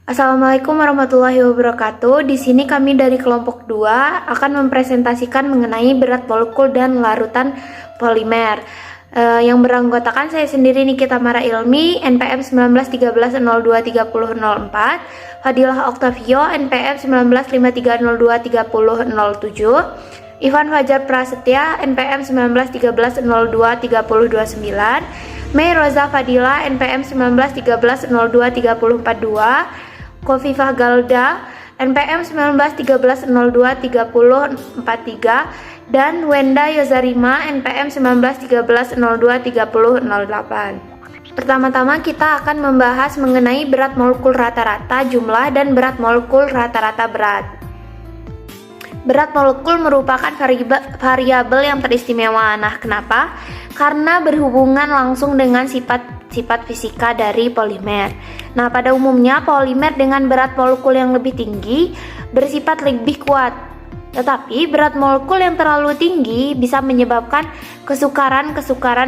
Assalamualaikum warahmatullahi wabarakatuh. Di sini kami dari kelompok 2 akan mempresentasikan mengenai berat molekul dan larutan polimer. Yang beranggotakan saya sendiri Nikita Mara Ilmi, NPM 1913023004, Fadilah Oktavio, NPM 1953023007, Ivan Fajar Prasetya, NPM 1913023029, Mei Roza Fadila, NPM 1913023042, Kofifah Galda, NPM 1913023043, dan Wenda Yozarima, NPM 1913023008. Pertama-tama kita akan membahas mengenai berat molekul rata-rata jumlah dan berat molekul rata-rata berat. Berat molekul merupakan variabel yang teristimewa. Nah, kenapa? Karena berhubungan langsung dengan sifat fisika dari polimer. Nah, pada umumnya polimer dengan berat molekul yang lebih tinggi bersifat lebih kuat. Tetapi berat molekul yang terlalu tinggi bisa menyebabkan kesukaran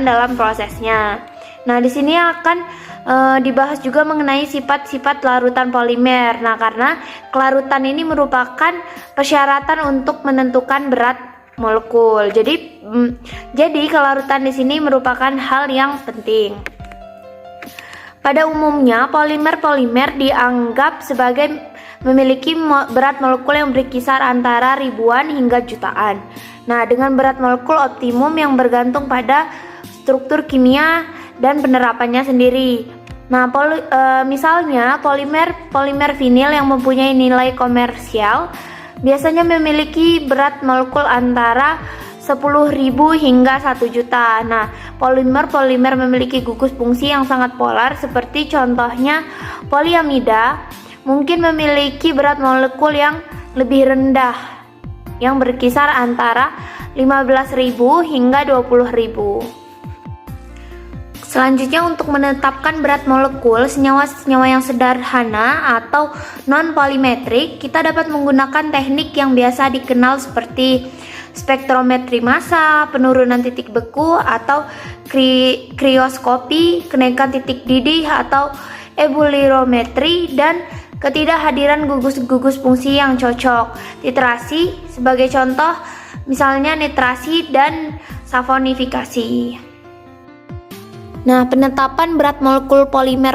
dalam prosesnya. Nah, di sini akan dibahas juga mengenai sifat-sifat larutan polimer. Nah, karena kelarutan ini merupakan persyaratan untuk menentukan berat molekul. Jadi kelarutan di sini merupakan hal yang penting. Pada umumnya, polimer-polimer dianggap sebagai memiliki berat molekul yang berkisar antara ribuan hingga jutaan. Nah, dengan berat molekul optimum yang bergantung pada struktur kimia dan penerapannya sendiri. Nah, misalnya polimer vinil yang mempunyai nilai komersial biasanya memiliki berat molekul antara 10.000 hingga 1 juta. Nah, polimer memiliki gugus fungsi yang sangat polar seperti contohnya poliamida mungkin memiliki berat molekul yang lebih rendah yang berkisar antara 15.000 hingga 20.000. Selanjutnya, untuk menetapkan berat molekul senyawa-senyawa yang sederhana atau non-polimetrik, kita dapat menggunakan teknik yang biasa dikenal seperti spektrometri massa, penurunan titik beku atau krioskopi, kenaikan titik didih atau ebulirometri, dan ketidakhadiran gugus fungsi yang cocok. Titrasi sebagai contoh, misalnya nitrasi dan saponifikasi. Nah, penetapan berat molekul polimer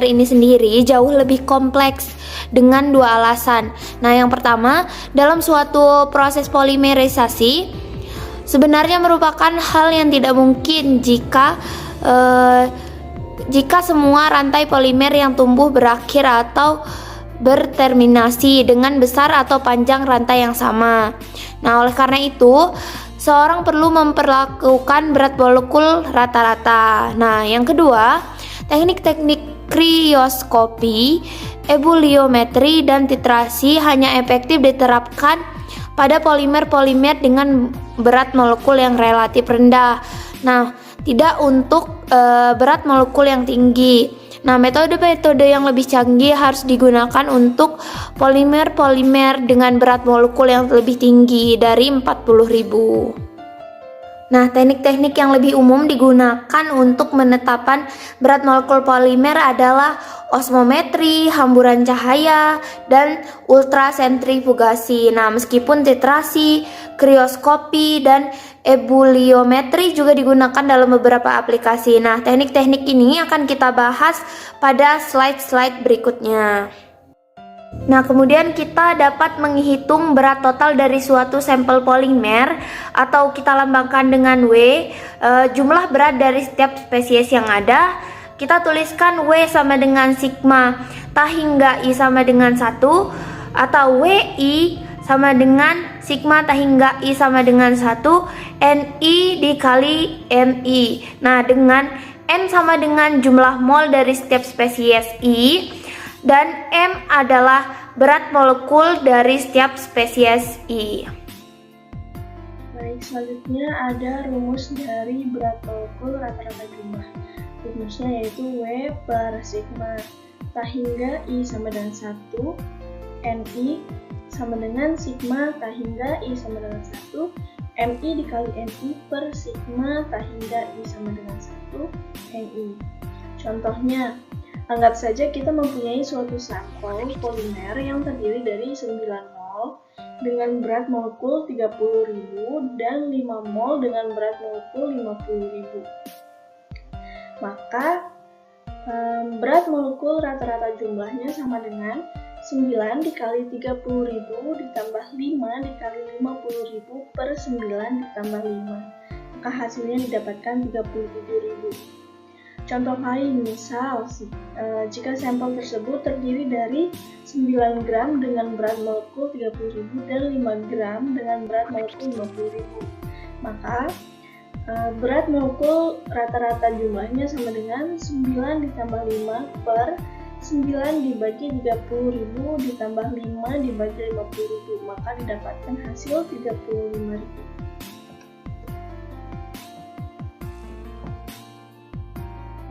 ini sendiri jauh lebih kompleks dengan 2 alasan. Nah, yang pertama, dalam suatu proses polimerisasi sebenarnya merupakan hal yang tidak mungkin jika semua rantai polimer yang tumbuh berakhir atau berterminasi dengan besar atau panjang rantai yang sama. Nah, oleh karena itu seorang perlu memperlakukan berat molekul rata-rata. Nah, yang kedua, teknik-teknik krioskopi, ebuliometri, dan titrasi hanya efektif diterapkan pada polimer-polimer dengan berat molekul yang relatif rendah. Nah, tidak untuk berat molekul yang tinggi. Nah, metode-metode yang lebih canggih harus digunakan untuk polimer-polimer dengan berat molekul yang lebih tinggi dari 40.000. Nah, teknik-teknik yang lebih umum digunakan untuk menetapkan berat molekul polimer adalah osmometri, hamburan cahaya, dan ultrasentrifugasi. Nah, meskipun titrasi, krioskopi, dan ebuliometri juga digunakan dalam beberapa aplikasi. Nah, teknik-teknik ini akan kita bahas pada slide-slide berikutnya. Nah, kemudian kita dapat menghitung berat total dari suatu sampel polimer atau kita lambangkan dengan W, jumlah berat dari setiap spesies yang ada. Kita tuliskan W sama dengan sigma Ta hingga I sama dengan 1, atau WI sama dengan sigma Ta hingga I sama dengan 1, NI dikali MI. Nah, dengan N sama dengan jumlah mol dari setiap spesies I, dan M adalah berat molekul dari setiap spesies I. Baik, selanjutnya ada rumus dari berat molekul rata-rata jumlah. Rumusnya yaitu W per sigma Ta hingga I sama dengan 1, NI sama dengan sigma Ta hingga I sama dengan 1, MI dikali NI per sigma Ta hingga I sama dengan 1, NI. Contohnya, Anggap saja kita mempunyai suatu sampel polimer yang terdiri dari 9 mol dengan berat molekul 30.000 dan 5 mol dengan berat molekul 50.000. Maka berat molekul rata-rata jumlahnya sama dengan 9 dikali 30.000 ditambah 5 dikali 50.000 per 9 ditambah 5. Maka hasilnya didapatkan 37.000. Contoh lain, misal jika sampel tersebut terdiri dari 9 gram dengan berat molekul 30.000 dan 5 gram dengan berat molekul 50.000, maka berat molekul rata-rata jumlahnya sama dengan 9 ditambah 5 per 9 dibagi 30.000 ditambah 5 dibagi 50.000, maka didapatkan hasil 35.000.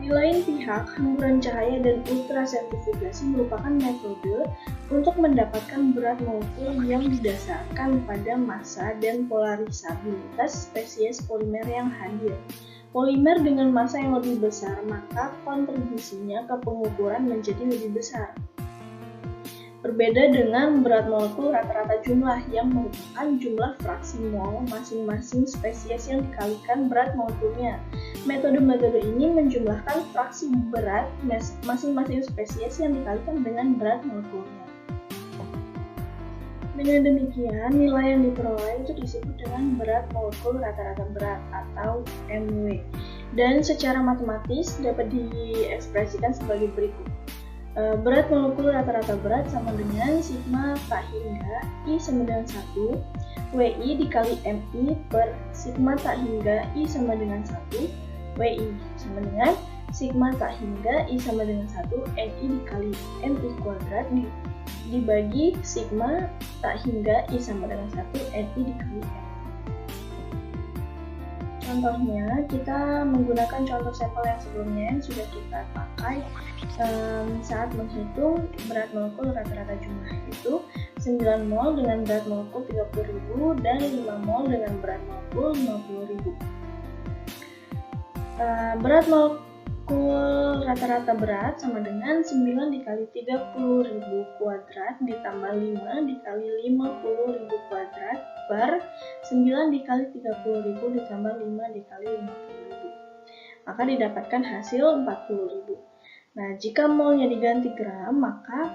Di lain pihak, hamburan cahaya dan ultrasentrifugasi merupakan metode untuk mendapatkan berat molekul yang didasarkan pada massa dan polarisabilitas spesies polimer yang hadir. Polimer dengan massa yang lebih besar, maka kontribusinya ke pengukuran menjadi lebih besar. Berbeda dengan berat molekul rata-rata jumlah yang merupakan jumlah fraksi mol masing-masing spesies yang dikalikan berat molekulnya. Metode-metode ini menjumlahkan fraksi berat masing-masing spesies yang dikalikan dengan berat molekulnya. Dengan demikian, nilai yang diperoleh itu disebut dengan berat molekul rata-rata berat atau MW. Dan secara matematis dapat diekspresikan sebagai berikut. Berat molekul rata-rata berat sama dengan sigma tak hingga I sama dengan 1 WI dikali MI per sigma tak hingga I sama dengan 1 WI sama dengan sigma tak hingga I sama dengan 1 NI dikali MI kuadrat dibagi sigma tak hingga I sama dengan 1 NI dikali M. Contohnya, kita menggunakan contoh sampel yang sebelumnya yang sudah kita pakai saat menghitung berat molekul rata-rata jumlah, itu 9 mol dengan berat molekul 30.000 dan 5 mol dengan berat molekul 50.000. Berat molekul rata-rata berat sama dengan 9 dikali 30.000 kuadrat ditambah 5 dikali 50.000 kuadrat per 9 dikali 30.000 ditambah 5 dikali 50.000. Maka didapatkan hasil 40.000. Nah, jika molnya diganti gram, maka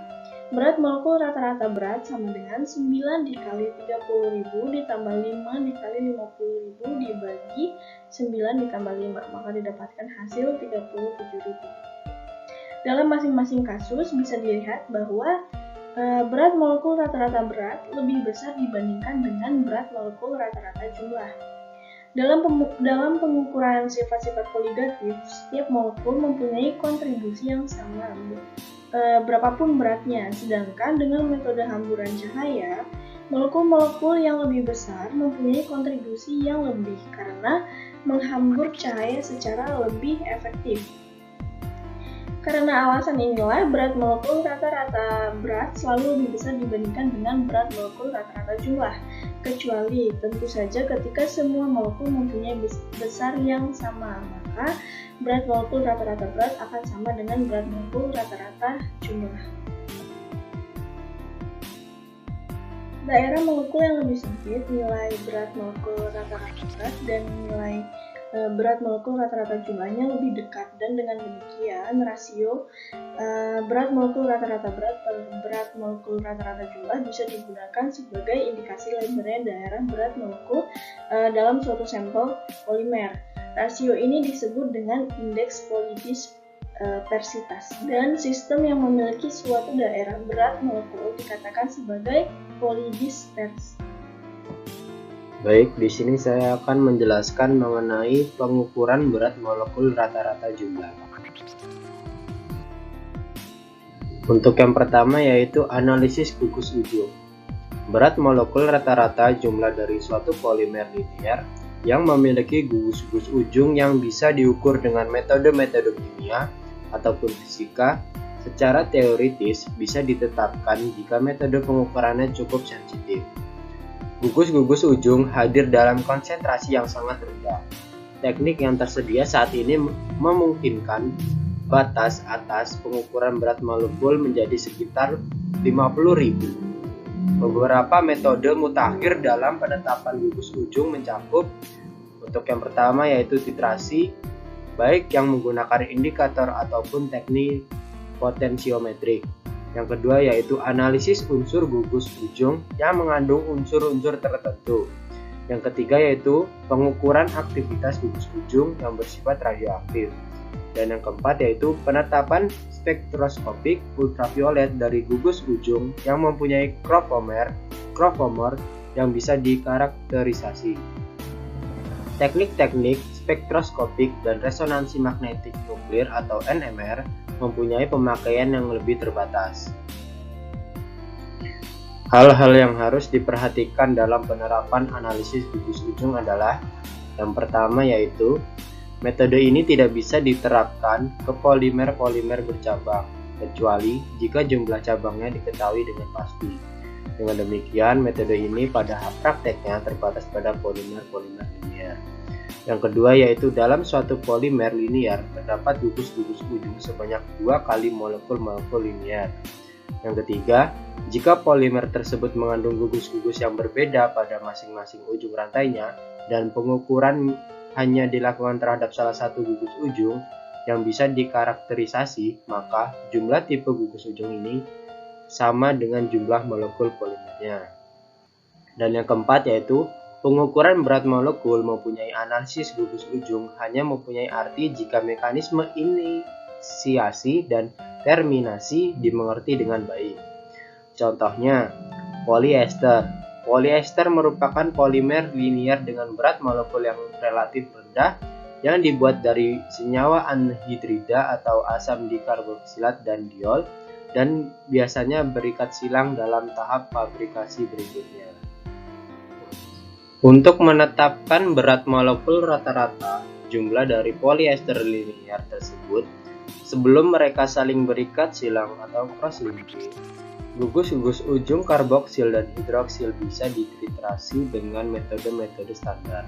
berat molekul rata-rata berat sama dengan 9 dikali 30.000 ditambah 5 dikali 50.000 dibagi 9 ditambah 5, maka didapatkan hasil 37.000. Dalam masing-masing kasus bisa dilihat bahwa berat molekul rata-rata berat lebih besar dibandingkan dengan berat molekul rata-rata jumlah. Dalam pengukuran sifat-sifat koligatif, setiap molekul mempunyai kontribusi yang sama, berapapun beratnya. Sedangkan dengan metode hamburan cahaya, molekul-molekul yang lebih besar mempunyai kontribusi yang lebih karena menghambur cahaya secara lebih efektif. Karena alasan inilah, berat molekul rata-rata berat selalu lebih besar dibandingkan dengan berat molekul rata-rata jumlah, kecuali tentu saja ketika semua molekul mempunyai besar yang sama, maka berat molekul rata-rata berat akan sama dengan berat molekul rata-rata jumlah. Daerah molekul yang lebih sempit, nilai berat molekul rata-rata berat dan nilai berat molekul rata-rata jumlahnya lebih dekat, dan dengan demikian rasio berat molekul rata-rata berat per berat molekul rata-rata jumlah bisa digunakan sebagai indikasi lebarnya daerah berat molekul dalam suatu sampel polimer. Rasio ini disebut dengan indeks polidispersitas, dan sistem yang memiliki suatu daerah berat molekul dikatakan sebagai polidispers. Baik, di sini saya akan menjelaskan mengenai pengukuran berat molekul rata-rata jumlah. Untuk yang pertama yaitu analisis gugus ujung. Berat molekul rata-rata jumlah dari suatu polimer linear yang memiliki gugus-gugus ujung yang bisa diukur dengan metode-metode kimia ataupun fisika. Secara teoritis bisa ditetapkan jika metode pengukurannya cukup sensitif. Gugus-gugus ujung hadir dalam konsentrasi yang sangat rendah. Teknik yang tersedia saat ini memungkinkan batas atas pengukuran berat molekul menjadi sekitar 50.000. Beberapa metode mutakhir dalam penetapan gugus ujung mencakup untuk yang pertama yaitu titrasi, baik yang menggunakan indikator ataupun teknik potensiometrik. Yang kedua yaitu analisis unsur gugus ujung yang mengandung unsur-unsur tertentu. Yang ketiga yaitu pengukuran aktivitas gugus ujung yang bersifat radioaktif. Dan yang keempat yaitu penetapan spektroskopik ultraviolet dari gugus ujung yang mempunyai kromomer yang bisa dikarakterisasi. Teknik-teknik spektroskopik dan resonansi magnetik nuklir atau NMR mempunyai pemakaian yang lebih terbatas. Hal-hal yang harus diperhatikan dalam penerapan analisis gugus ujung adalah yang pertama yaitu metode ini tidak bisa diterapkan ke polimer-polimer bercabang, kecuali jika jumlah cabangnya diketahui dengan pasti. Dengan demikian, metode ini pada prakteknya terbatas pada polimer-polimer linear. Yang kedua yaitu dalam suatu polimer linear terdapat gugus-gugus ujung sebanyak 2 kali molekul-molekul linear. Yang ketiga, jika polimer tersebut mengandung gugus-gugus yang berbeda pada masing-masing ujung rantainya dan pengukuran hanya dilakukan terhadap salah satu gugus ujung yang bisa dikarakterisasi, maka jumlah tipe gugus ujung ini sama dengan jumlah molekul polimernya. Dan yang keempat yaitu pengukuran berat molekul mempunyai analisis gugus ujung hanya mempunyai arti jika mekanisme inisiasi dan terminasi dimengerti dengan baik. Contohnya, polyester. Polyester merupakan polimer linear dengan berat molekul yang relatif rendah yang dibuat dari senyawa anhidrida atau asam dikarboksilat dan diol dan biasanya berikat silang dalam tahap fabrikasi berikutnya. Untuk menetapkan berat molekul rata-rata jumlah dari polyester linear tersebut sebelum mereka saling berikat silang atau cross-linking, gugus-gugus ujung karboksil dan hidroksil bisa dititrasi dengan metode-metode standar.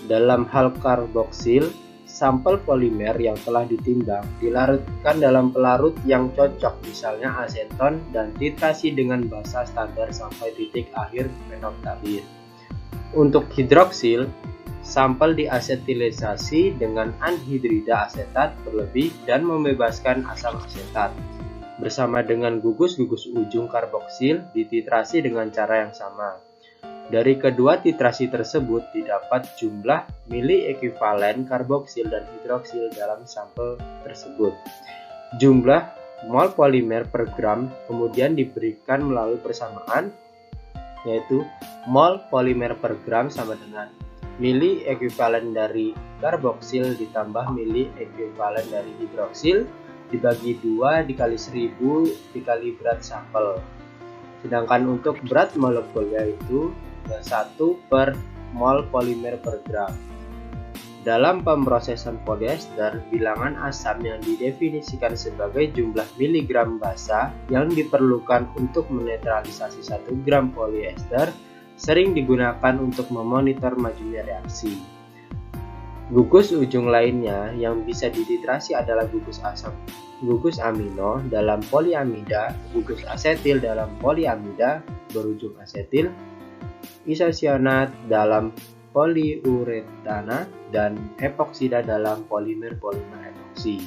Dalam hal karboksil, sampel polimer yang telah ditimbang dilarutkan dalam pelarut yang cocok, misalnya aseton, dan titrasi dengan basa standar sampai titik akhir fenoktalir. Untuk hidroksil, sampel diasetilisasi dengan anhidrida asetat berlebih dan membebaskan asam asetat. Bersama dengan gugus-gugus ujung karboksil dititrasi dengan cara yang sama. Dari kedua titrasi tersebut didapat jumlah mili ekuivalen karboksil dan hidroksil dalam sampel tersebut. Jumlah mol polimer per gram kemudian diberikan melalui persamaan, yaitu mol polimer per gram sama dengan mili ekuivalen dari karboksil ditambah mili ekuivalen dari hidroksil dibagi 2 dikali 1000 dikali berat sampel. Sedangkan untuk berat molekul yaitu 1 per mol polimer per gram. Dalam pemrosesan polyester, bilangan asam yang didefinisikan sebagai jumlah miligram basa yang diperlukan untuk menetralisasi 1 gram polyester sering digunakan untuk memonitor majunya reaksi. Gugus ujung lainnya yang bisa dititrasi adalah gugus amino dalam poliamida, gugus asetil dalam poliamida berujung asetil, isocyanat dalam poliuretana, dan epoksida dalam polimer-polimer epoksi.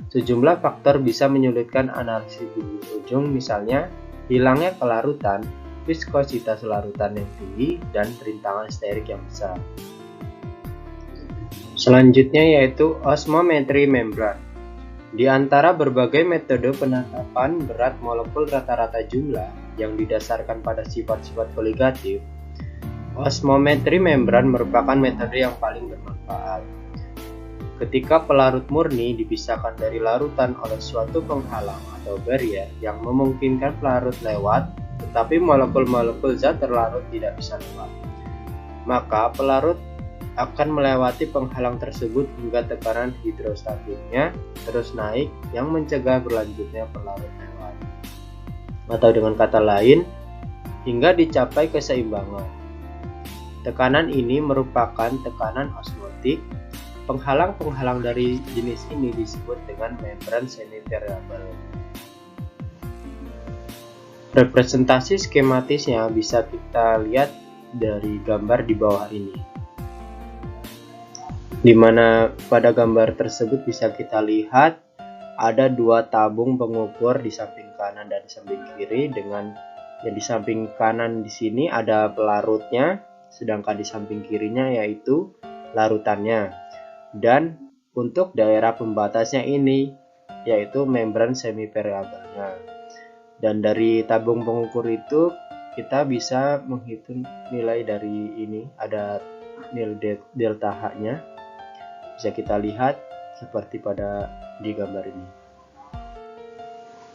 Sejumlah faktor bisa menyulitkan analisis gugus ujung, misalnya hilangnya kelarutan, viskositas larutan yang tinggi, dan rintangan sterik yang besar. Selanjutnya yaitu osmometri membran. Di antara berbagai metode penetapan berat molekul rata-rata jumlah yang didasarkan pada sifat-sifat koligatif, osmometri membran merupakan metode yang paling bermanfaat. Ketika pelarut murni dipisahkan dari larutan oleh suatu penghalang atau barrier yang memungkinkan pelarut lewat, tetapi molekul-molekul zat terlarut tidak bisa lewat, maka pelarut akan melewati penghalang tersebut hingga tekanan hidrostatiknya terus naik yang mencegah berlanjutnya pelarut lewat. Atau dengan kata lain, hingga dicapai keseimbangan. Tekanan ini merupakan tekanan osmotik Penghalang-penghalang dari jenis ini disebut dengan membran semi-permeabel. Representasi skematisnya bisa kita lihat dari gambar di bawah ini, di mana pada gambar tersebut bisa kita lihat ada dua tabung pengukur di samping kanan dan di samping kiri, dengan yang di samping kanan di sini ada pelarutnya, sedangkan di samping kirinya yaitu larutannya. Dan untuk daerah pembatasnya ini yaitu membran semi-permeabelnya. Dan dari tabung pengukur itu kita bisa menghitung nilai dari ini, ada nilai delta H-nya. Bisa kita lihat seperti pada di gambar ini.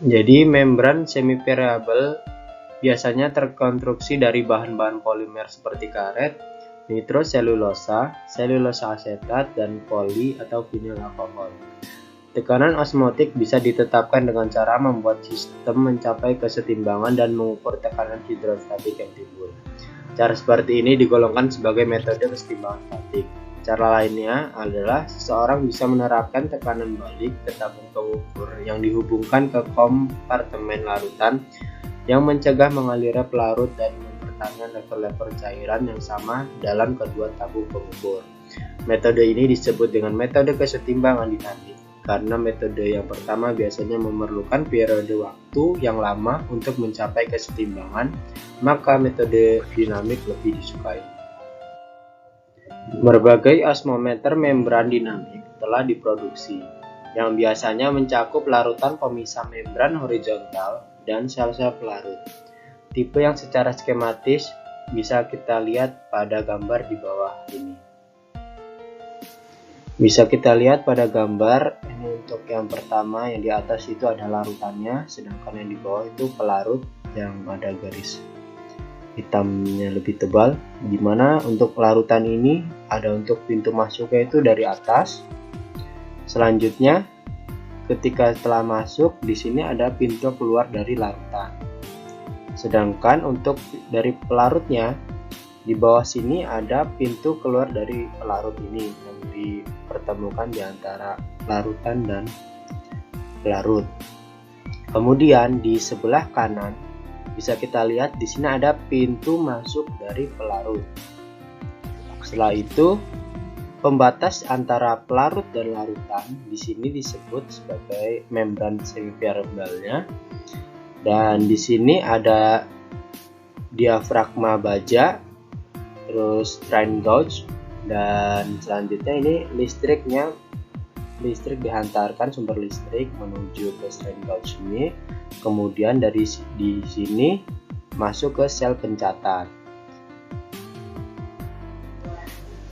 Jadi membran semi-permeabel biasanya terkonstruksi dari bahan-bahan polimer seperti karet, nitroselulosa, selulosa asetat, dan poli atau vinil alkohol. Tekanan osmotik bisa ditetapkan dengan cara membuat sistem mencapai kesetimbangan dan mengukur tekanan hidrostatik yang timbul. Cara seperti ini digolongkan sebagai metode kesetimbangan statik. Cara lainnya adalah seseorang bisa menerapkan tekanan balik ke tabung pengukur yang dihubungkan ke kompartemen larutan yang mencegah mengalirnya pelarut dan mempertahankan level-level cairan yang sama dalam kedua tabung pengukur. Metode ini disebut dengan metode kesetimbangan dinamik karena metode yang pertama biasanya memerlukan periode waktu yang lama untuk mencapai kesetimbangan, maka metode dinamik lebih disukai. Berbagai osmometer membran dinamik telah diproduksi, yang biasanya mencakup larutan pemisah membran horizontal dan sel-sel pelarut. Tipe yang secara skematis bisa kita lihat pada gambar di bawah ini. Bisa kita lihat pada gambar ini, untuk yang pertama yang di atas itu ada larutannya, sedangkan yang di bawah itu pelarut yang ada garis hitamnya lebih tebal, di mana untuk larutan ini ada untuk pintu masuknya itu dari atas. Selanjutnya ketika setelah masuk di sini ada pintu keluar dari larutan. Sedangkan untuk dari pelarutnya di bawah sini ada pintu keluar dari pelarut ini yang dipertemukan di antara larutan dan pelarut. Kemudian di sebelah kanan bisa kita lihat di sini ada pintu masuk dari pelarut. Setelah itu pembatas antara pelarut dan larutan di sini disebut sebagai membran semi-permeabelnya, dan di sini ada diafragma baja, terus drain gauge, dan selanjutnya ini listrik dihantarkan sumber listrik menuju ke drain gauge ini, kemudian dari di sini masuk ke sel pencatat,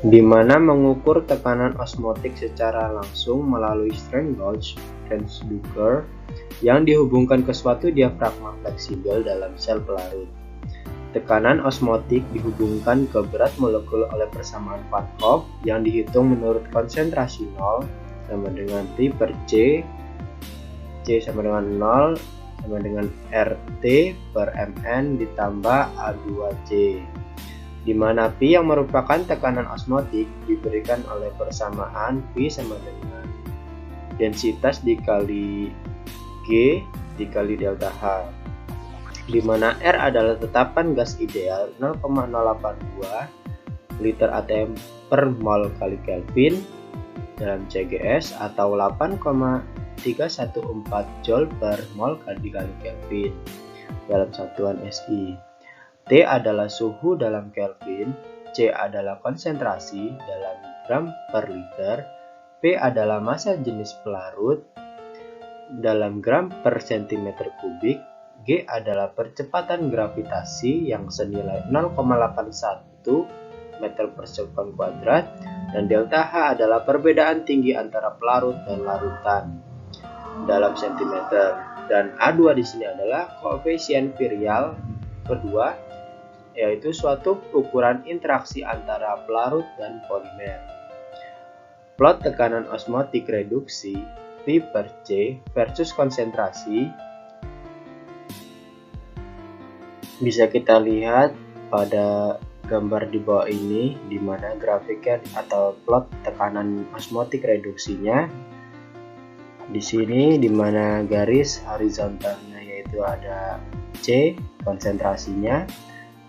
di mana mengukur tekanan osmotik secara langsung melalui strain gauge transducer yang dihubungkan ke suatu diafragma fleksibel dalam sel pelarut. Tekanan osmotik dihubungkan ke berat molekul oleh persamaan Van Hoff yang dihitung menurut konsentrasi 0 sama dengan P per C, C sama dengan 0 sama dengan RT per Mn ditambah A2C, di mana P yang merupakan tekanan osmotik diberikan oleh persamaan P sama dengan densitas dikali G dikali delta H, di mana R adalah tetapan gas ideal 0,082 liter atm per mol kali Kelvin dalam CGS atau 8,314 Joule per mol kali Kelvin dalam satuan SI. T adalah suhu dalam Kelvin, C adalah konsentrasi dalam gram per liter, P adalah massa jenis pelarut dalam gram per centimeter kubik, G adalah percepatan gravitasi yang senilai 0,81 meter per sekon kuadrat, dan delta H adalah perbedaan tinggi antara pelarut dan larutan dalam sentimeter, dan A2 di sini adalah koefisien virial kedua, yaitu suatu ukuran interaksi antara pelarut dan polimer. Plot tekanan osmotik reduksi P per C versus konsentrasi bisa kita lihat pada gambar di bawah ini, di mana grafiknya atau plot tekanan osmotik reduksinya. Di sini di mana garis horizontalnya yaitu ada C konsentrasinya,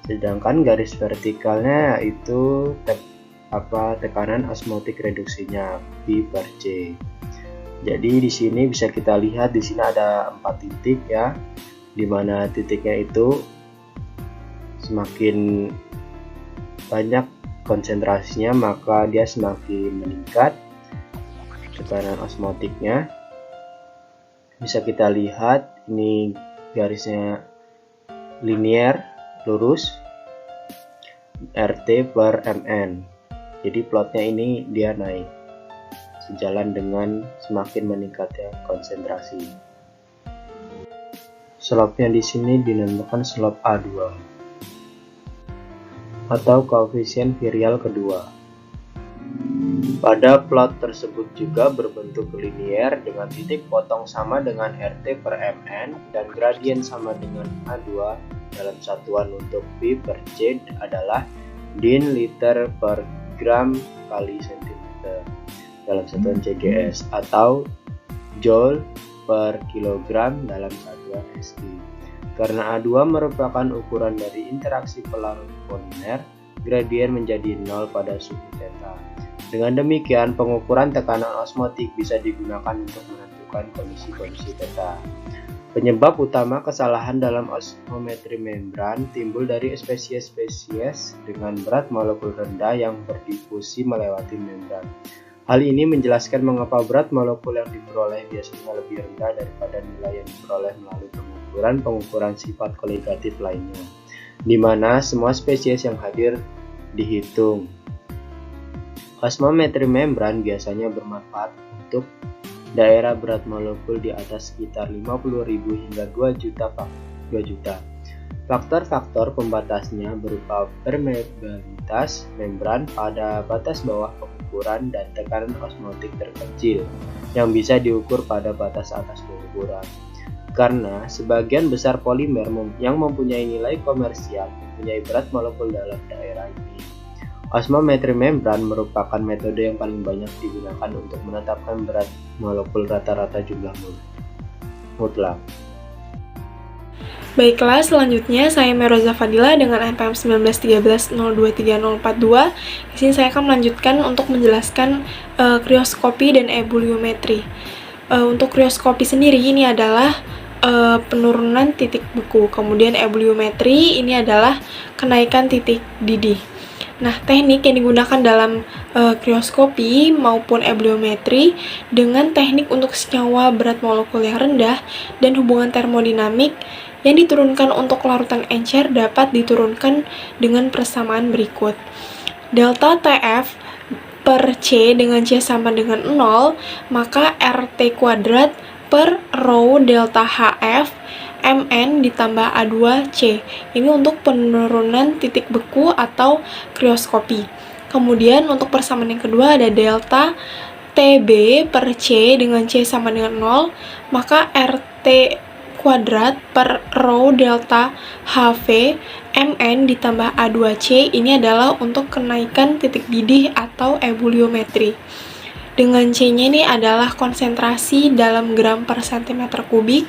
sedangkan garis vertikalnya itu tekanan osmotik reduksinya P per C. Jadi di sini bisa kita lihat di sini ada 4 titik ya, di mana titiknya itu semakin banyak konsentrasinya maka dia semakin meningkat tekanan osmotiknya. Bisa kita lihat ini garisnya linier lurus RT per mN. Jadi plotnya ini dia naik sejalan dengan semakin meningkatnya konsentrasi. Slope-nya di sini dinamakan slope A2 atau koefisien virial kedua. Pada plot tersebut juga berbentuk linier dengan titik potong sama dengan RT per mN dan gradien sama dengan A2 dalam satuan untuk P per C adalah din liter per gram kali cm dalam satuan CGS atau joule per kilogram dalam satuan SI. Karena A2 merupakan ukuran dari interaksi pelarut polimer, gradien menjadi 0 pada suhu theta. Dengan demikian, pengukuran tekanan osmotik bisa digunakan untuk menentukan kondisi-kondisi theta. Penyebab utama kesalahan dalam osmometri membran timbul dari spesies-spesies dengan berat molekul rendah yang berdifusi melewati membran. Hal ini menjelaskan mengapa berat molekul yang diperoleh biasanya lebih rendah daripada nilai yang diperoleh melalui pengukuran sifat koligatif lainnya, di mana semua spesies yang hadir dihitung. Osmometri membran biasanya bermanfaat untuk daerah berat molekul di atas sekitar 50.000 hingga 2 juta. Faktor-faktor pembatasnya berupa permeabilitas membran pada batas bawah pengukuran dan tekanan osmotik terkecil yang bisa diukur pada batas atas pengukuran. Karena sebagian besar polimer yang mempunyai nilai komersial mempunyai berat molekul dalam daerah ini, osmometri membran merupakan metode yang paling banyak digunakan untuk menetapkan berat molekul rata-rata jumlah mutlak. Baiklah, selanjutnya saya Meroza Fadila dengan NPM 1913023042. Di sini saya akan melanjutkan untuk menjelaskan krioskopi dan ebuliometri. Untuk krioskopi sendiri ini adalah penurunan titik beku, kemudian ebuliometri ini adalah kenaikan titik didih. Nah, teknik yang digunakan dalam krioskopi maupun ebuliometri dengan teknik untuk senyawa berat molekul yang rendah dan hubungan termodinamik yang diturunkan untuk larutan encer dapat diturunkan dengan persamaan berikut. Delta TF per C dengan C sama dengan 0, maka RT kuadrat per rho delta HF Mn ditambah A2C. Ini untuk penurunan titik beku atau krioskopi. Kemudian untuk persamaan yang kedua ada delta TB per C dengan C sama dengan 0, maka RT kuadrat per rho delta HV Mn ditambah A2C ini adalah untuk kenaikan titik didih atau ebuliometri. Dengan C-nya ini adalah konsentrasi dalam gram per cm kubik,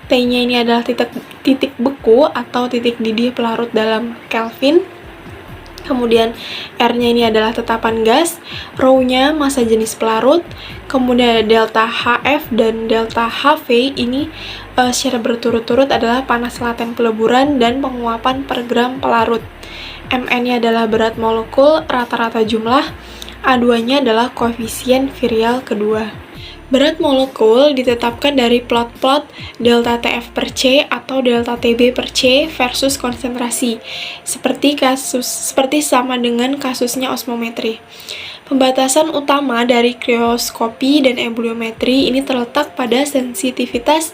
T-nya ini adalah titik beku atau titik didih pelarut dalam Kelvin, kemudian R-nya ini adalah tetapan gas, rho-nya massa jenis pelarut, kemudian ada delta HF dan delta HV ini secara berturut-turut adalah panas laten peleburan dan penguapan per gram pelarut. Mn-nya adalah berat molekul rata-rata jumlah, A2-nya adalah koefisien virial kedua. Berat molekul ditetapkan dari plot-plot delta TF per C atau delta TB per C versus konsentrasi, seperti sama dengan kasusnya osmometri. Pembatasan utama dari krioskopi dan ebuliometri ini terletak pada sensitivitas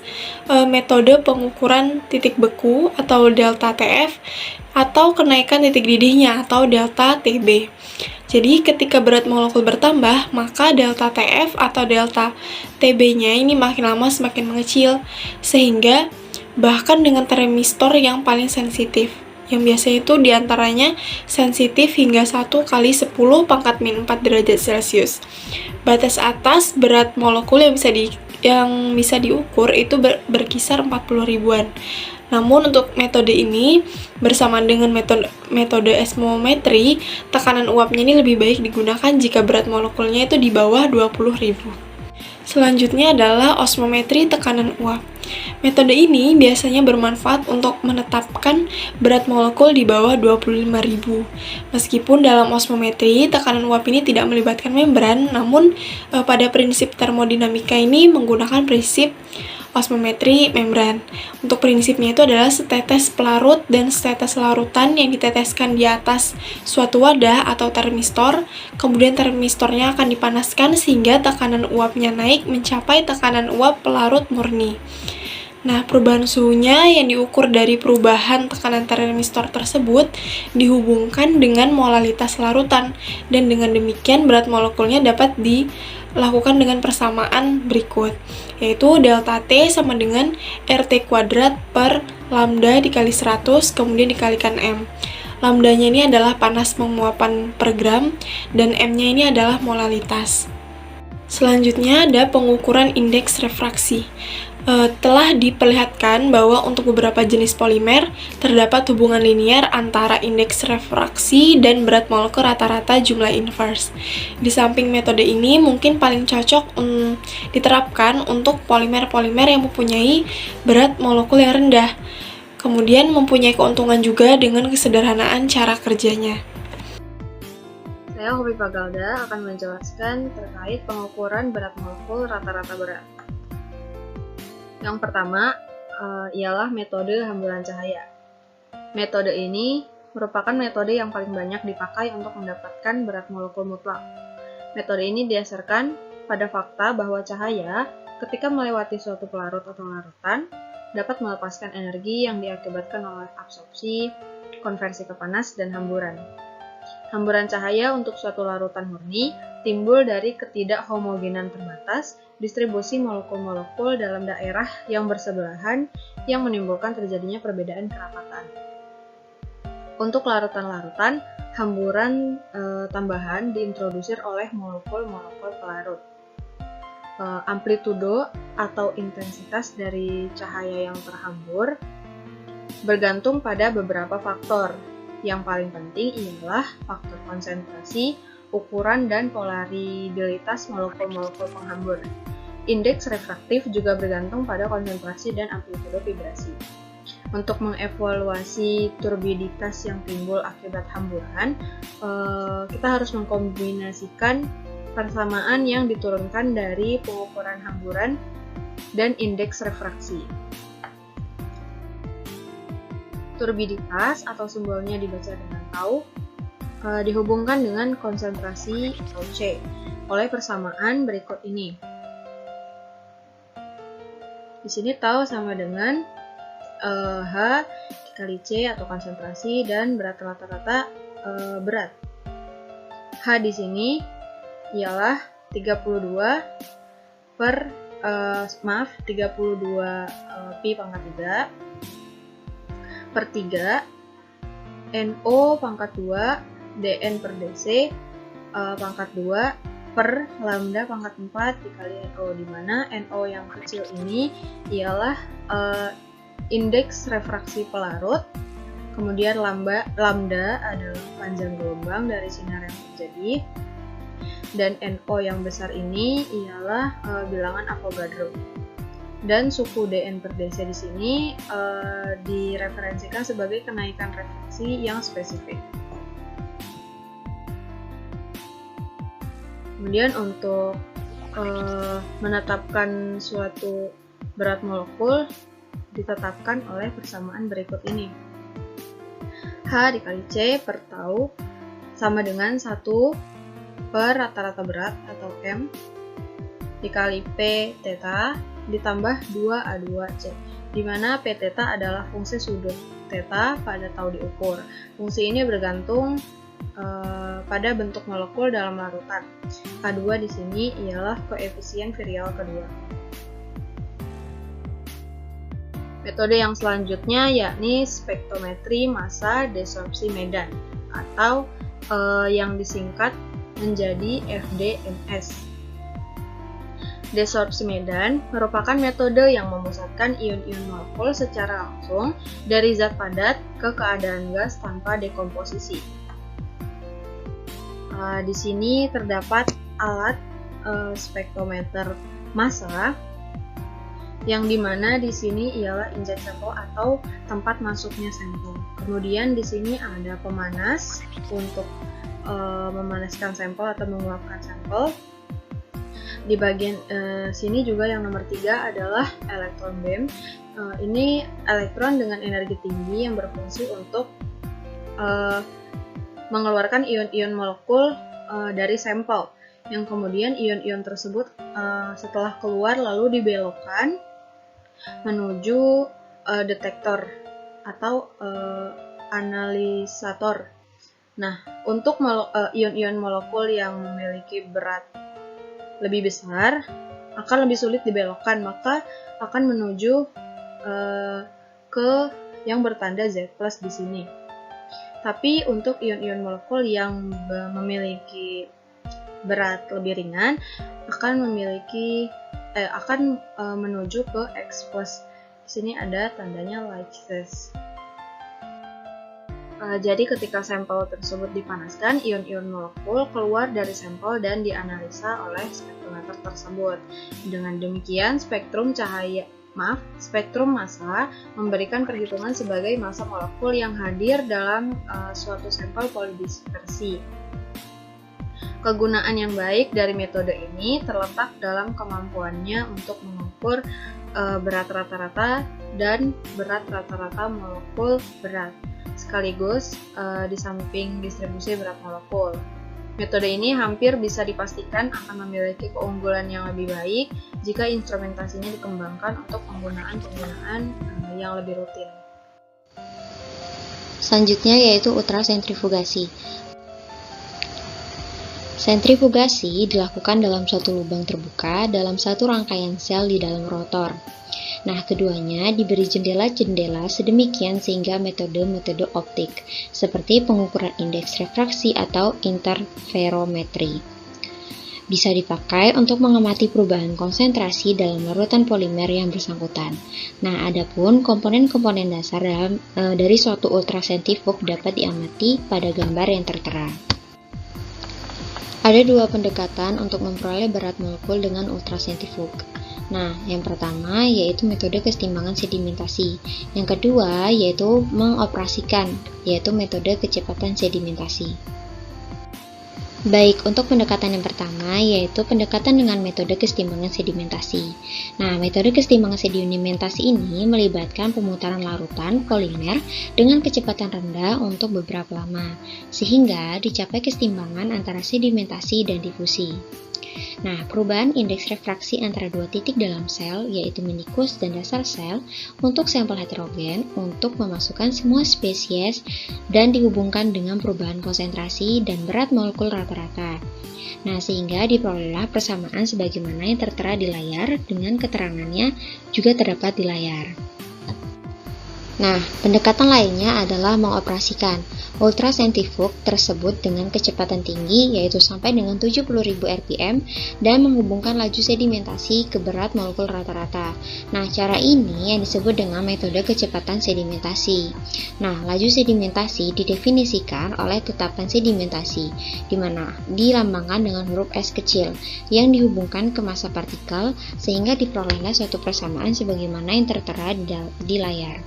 metode pengukuran titik beku atau delta TF atau kenaikan titik didihnya atau delta TB. Jadi ketika berat molekul bertambah, maka delta TF atau delta TB-nya ini makin lama semakin mengecil, sehingga bahkan dengan termistor yang paling sensitif, yang biasanya itu diantaranya sensitif hingga 1 kali 10 pangkat min 4 derajat Celcius. Batas atas berat molekul yang bisa diukur itu berkisar 40 ribuan. Namun untuk metode ini bersamaan dengan metode osmometri, tekanan uapnya ini lebih baik digunakan jika berat molekulnya itu di bawah 20.000. Selanjutnya adalah osmometri tekanan uap. Metode ini biasanya bermanfaat untuk menetapkan berat molekul di bawah 25.000. Meskipun dalam osmometri tekanan uap ini tidak melibatkan membran, namun pada prinsip termodinamika ini menggunakan prinsip osmometri membran. Untuk prinsipnya itu adalah setetes pelarut dan setetes larutan yang diteteskan di atas suatu wadah atau termistor, kemudian termistornya akan dipanaskan sehingga tekanan uapnya naik mencapai tekanan uap pelarut murni. Nah, perubahan suhunya yang diukur dari perubahan tekanan termistor tersebut dihubungkan dengan molalitas larutan, dan dengan demikian berat molekulnya dapat dilakukan dengan persamaan berikut, yaitu delta T sama dengan RT kuadrat per lambda dikali 100 kemudian dikalikan M. Lambdanya ini adalah panas penguapan per gram dan M-nya ini adalah molalitas. Selanjutnya ada pengukuran indeks refraksi. Telah diperlihatkan bahwa untuk beberapa jenis polimer terdapat hubungan linier antara indeks refraksi dan berat molekul rata-rata jumlah inverse. Di samping metode ini mungkin paling cocok diterapkan untuk polimer-polimer yang mempunyai berat molekul yang rendah. Kemudian mempunyai keuntungan juga dengan kesederhanaan cara kerjanya. Saya Hobi Pagalda akan menjelaskan terkait pengukuran berat molekul rata-rata berat. Yang pertama ialah metode hamburan cahaya. Metode ini merupakan metode yang paling banyak dipakai untuk mendapatkan berat molekul mutlak. Metode ini didasarkan pada fakta bahwa cahaya ketika melewati suatu pelarut atau larutan dapat melepaskan energi yang diakibatkan oleh absorpsi, konversi ke panas, dan hamburan. Hamburan cahaya untuk suatu larutan murni timbul dari ketidakhomogenan terbatas distribusi molekul-molekul dalam daerah yang bersebelahan yang menimbulkan terjadinya perbedaan kerapatan. Untuk larutan-larutan, hamburan tambahan diintrodusir oleh molekul-molekul pelarut. Amplitudo atau intensitas dari cahaya yang terhambur bergantung pada beberapa faktor. Yang paling penting ialah faktor konsentrasi, ukuran, dan polaridilitas molekul-molekul penghambur. Indeks refraktif juga bergantung pada konsentrasi dan amplitudo vibrasi. Untuk mengevaluasi turbiditas yang timbul akibat hamburan, kita harus mengkombinasikan persamaan yang diturunkan dari pengukuran hamburan dan indeks refraksi. Turbiditas atau simbolnya dibaca dengan tau dihubungkan dengan konsentrasi atau C oleh persamaan berikut ini. Di sini tau sama dengan H dikali C atau konsentrasi dan berat rata-rata berat. H di sini ialah 32 pi pangkat 3 per 3 NO pangkat 2 DN per DC pangkat 2 per lambda pangkat 4 dikali NO, di mana NO yang kecil ini ialah indeks refraksi pelarut, kemudian lambda adalah panjang gelombang dari sinar yang terjadi, dan NO yang besar ini ialah bilangan Avogadro. Dan suku DN per DC di sini direferensikan sebagai kenaikan refraksi yang spesifik. Kemudian untuk menetapkan suatu berat molekul ditetapkan oleh persamaan berikut ini. H dikali C per tau sama dengan 1 per rata-rata berat atau M dikali P theta ditambah 2A2C, di mana P theta adalah fungsi sudut theta pada tau diukur. Fungsi ini bergantung pada bentuk molekul dalam larutan. K2 di sini ialah koefisien virial kedua. Metode yang selanjutnya yakni spektrometri massa desorpsi medan atau yang disingkat menjadi FDMS. Desorpsi medan merupakan metode yang memusatkan ion-ion molekul secara langsung dari zat padat ke keadaan gas tanpa dekomposisi. Di sini terdapat alat spektrometer massa yang dimana di sini ialah inject sampel atau tempat masuknya sampel. Kemudian di sini ada pemanas untuk memanaskan sampel atau menguapkan sampel. Di bagian sini juga yang nomor 3 adalah elektron beam. Ini elektron dengan energi tinggi yang berfungsi untuk mengeluarkan ion-ion molekul dari sampel, yang kemudian ion-ion tersebut setelah keluar lalu dibelokkan menuju detektor atau analisator. Nah, untuk ion-ion molekul yang memiliki berat lebih besar akan lebih sulit dibelokkan, maka akan menuju ke yang bertanda Z+ di sini. Tapi untuk ion-ion molekul yang memiliki berat lebih ringan akan menuju ke X+. Di sini ada tandanya like this. Jadi ketika sampel tersebut dipanaskan, ion-ion molekul keluar dari sampel dan dianalisa oleh spektrometer tersebut. Dengan demikian, spektrum massa memberikan perhitungan sebagai massa molekul yang hadir dalam suatu sampel polidispersi. Kegunaan yang baik dari metode ini terletak dalam kemampuannya untuk mengukur berat rata-rata dan berat rata-rata molekul berat, sekaligus di samping distribusi berat molekul. Metode ini hampir bisa dipastikan akan memiliki keunggulan yang lebih baik jika instrumentasinya dikembangkan untuk penggunaan yang lebih rutin. Selanjutnya yaitu ultrasentrifugasi. Sentrifugasi dilakukan dalam suatu lubang terbuka dalam satu rangkaian sel di dalam rotor. Nah, keduanya diberi jendela-jendela sedemikian sehingga metode-metode optik, seperti pengukuran indeks refraksi atau interferometri, bisa dipakai untuk mengamati perubahan konsentrasi dalam larutan polimer yang bersangkutan. Nah, adapun komponen-komponen dasar dari suatu ultrasentrifug dapat diamati pada gambar yang tertera. Ada dua pendekatan untuk memperoleh berat molekul dengan ultrasentrifug. Nah, yang pertama yaitu metode kesetimbangan sedimentasi. Yang kedua yaitu mengoperasikan, yaitu metode kecepatan sedimentasi. Baik, untuk pendekatan yang pertama yaitu pendekatan dengan metode kesetimbangan sedimentasi. Nah, metode kesetimbangan sedimentasi ini melibatkan pemutaran larutan polimer dengan kecepatan rendah untuk beberapa lama, sehingga dicapai kesetimbangan antara sedimentasi dan difusi. Nah, perubahan indeks refraksi antara dua titik dalam sel, yaitu minikus dan dasar sel, untuk sampel heterogen untuk memasukkan semua spesies dan dihubungkan dengan perubahan konsentrasi dan berat molekul rata-rata. Nah, sehingga diperolehlah persamaan sebagaimana yang tertera di layar dengan keterangannya juga terdapat di layar. Nah, pendekatan lainnya adalah mengoperasikan. Ultrasentrifug tersebut dengan kecepatan tinggi yaitu sampai dengan 70.000 rpm dan menghubungkan laju sedimentasi ke berat molekul rata-rata. Nah, cara ini yang disebut dengan metode kecepatan sedimentasi. Nah, laju sedimentasi didefinisikan oleh tetapan sedimentasi, di mana dilambangkan dengan huruf S kecil yang dihubungkan ke massa partikel sehingga diperolehlah suatu persamaan sebagaimana yang tertera di layar.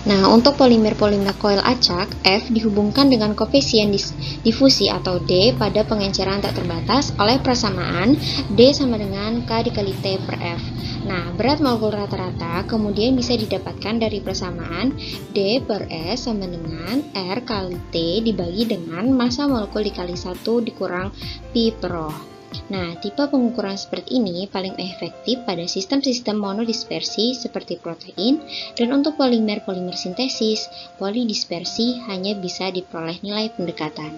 Nah, untuk polimer-polimer koil acak, F dihubungkan dengan koefisien difusi atau D pada pengenceran tak terbatas oleh persamaan D sama dengan K dikali T per F. Nah, berat molekul rata-rata kemudian bisa didapatkan dari persamaan D per S sama dengan R kali T dibagi dengan massa molekul dikali 1 dikurang Pi per Rho. Nah, tipe pengukuran seperti ini paling efektif pada sistem-sistem monodispersi seperti protein, dan untuk polimer-polimer sintesis, polidispersi hanya bisa diperoleh nilai pendekatan.